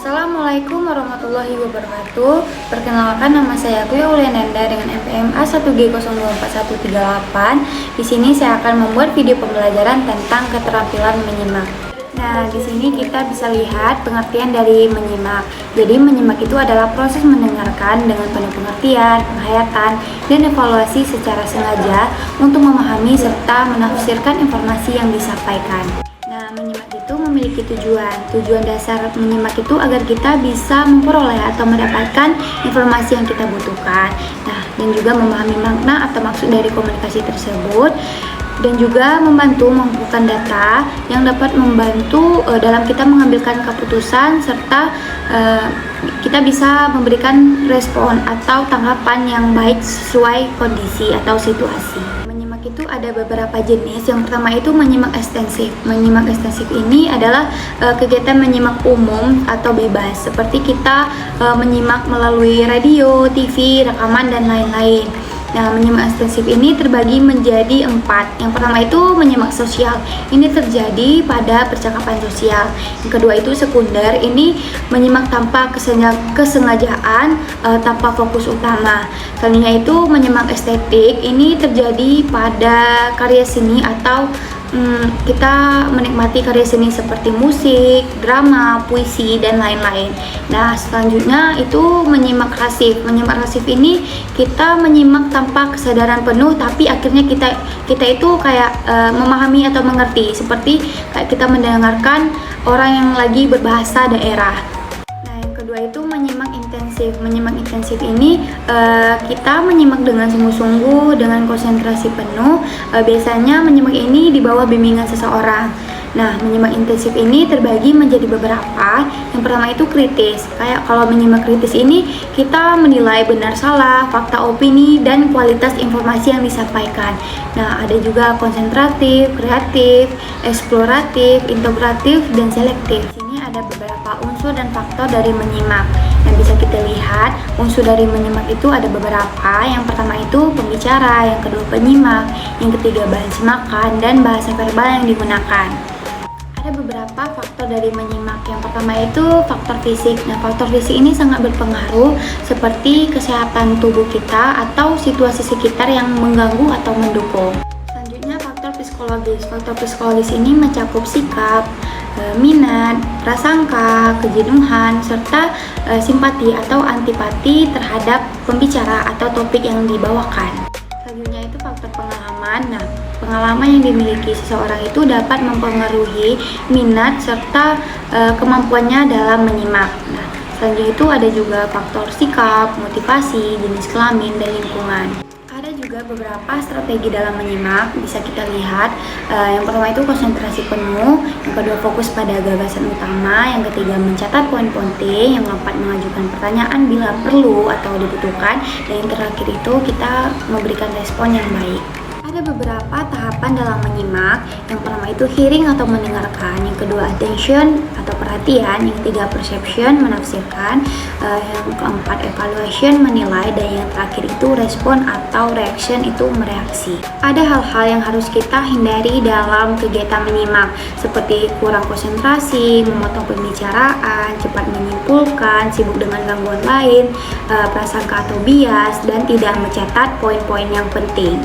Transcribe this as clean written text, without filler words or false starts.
Assalamualaikum warahmatullahi wabarakatuh. Perkenalkan, nama saya Cleo Auliananda dengan NPM A1G024138. Di sini saya akan membuat video pembelajaran tentang keterampilan menyimak. Nah, di sini kita bisa lihat pengertian dari menyimak. Jadi, menyimak itu adalah proses mendengarkan dengan penuh pengertian, penghayatan, dan evaluasi secara sengaja untuk memahami serta menafsirkan informasi yang disampaikan. Nah, menyimak itu memiliki tujuan. Tujuan dasar menyimak itu agar kita bisa memperoleh atau mendapatkan informasi yang kita butuhkan. Nah, dan juga memahami makna atau maksud dari komunikasi tersebut, dan juga membantu mengumpulkan data yang dapat membantu dalam kita mengambilkan keputusan, serta kita bisa memberikan respon atau tanggapan yang baik sesuai kondisi atau situasi. Itu ada beberapa jenis. Yang pertama itu menyimak ekstensif. Menyimak ekstensif ini adalah kegiatan menyimak umum atau bebas, seperti kita menyimak melalui radio, TV, rekaman, dan lain-lain. Nah, menyimak ekstensif ini terbagi menjadi 4. Yang pertama itu menyimak sosial. Ini terjadi pada percakapan sosial. Yang kedua itu sekunder. Ini menyimak tanpa kesengajaan, tanpa fokus utama. Selanjutnya itu menyimak estetik. Ini terjadi pada karya seni atau kita menikmati karya seni seperti musik, drama, puisi, dan lain-lain. Nah, selanjutnya itu menyimak pasif. Menyimak pasif ini kita menyimak tanpa kesadaran penuh, tapi akhirnya kita itu kayak memahami atau mengerti, seperti kayak kita mendengarkan orang yang lagi berbahasa daerah. Nah, yang kedua itu menyimak intensif. Menyimak intensif ini kita menyimak dengan sungguh-sungguh, dengan konsentrasi penuh. Biasanya menyimak ini di bawah bimbingan seseorang. Nah, menyimak intensif ini terbagi menjadi beberapa. Yang pertama itu kritis. Kayak kalau menyimak kritis ini kita menilai benar salah, fakta, opini, dan kualitas informasi yang disampaikan. Nah, ada juga konsentratif, kreatif, eksploratif, integratif, dan selektif. Sini ada beberapa unsur dan faktor dari menyimak. Yang bisa kita lihat, unsur dari menyimak itu ada beberapa. Yang pertama itu pembicara, yang kedua penyimak, yang ketiga bahan simakan, dan bahasa verbal yang digunakan. Ada beberapa faktor dari menyimak. Yang pertama itu faktor fisik. Nah, faktor fisik ini sangat berpengaruh, seperti kesehatan tubuh kita atau situasi sekitar yang mengganggu atau mendukung. Selanjutnya faktor psikologis. Faktor psikologis ini mencakup sikap, minat, prasangka, kejenuhan, serta simpati atau antipati terhadap pembicara atau topik yang dibawakan. Selanjutnya itu faktor pengalaman. Nah, pengalaman yang dimiliki seseorang itu dapat mempengaruhi minat serta kemampuannya dalam menyimak. Nah, selanjutnya itu ada juga faktor sikap, motivasi, jenis kelamin, dan lingkungan. Ada juga beberapa strategi dalam menyimak, bisa kita lihat. Yang pertama itu konsentrasi penuh, yang kedua fokus pada gagasan utama, yang ketiga mencatat poin penting, yang keempat mengajukan pertanyaan bila perlu atau dibutuhkan, dan yang terakhir itu kita memberikan respon yang baik. Ada beberapa tahapan dalam menyimak. Yang pertama itu hearing atau mendengarkan, yang kedua attention atau perhatian, yang ketiga perception menafsirkan, yang keempat evaluation menilai, dan yang terakhir itu respon atau reaction itu mereaksi. Ada hal-hal yang harus kita hindari dalam kegiatan menyimak, seperti kurang konsentrasi, memotong pembicaraan, cepat menyimpulkan, sibuk dengan gangguan lain, prasangka atau bias, dan tidak mencatat poin-poin yang penting.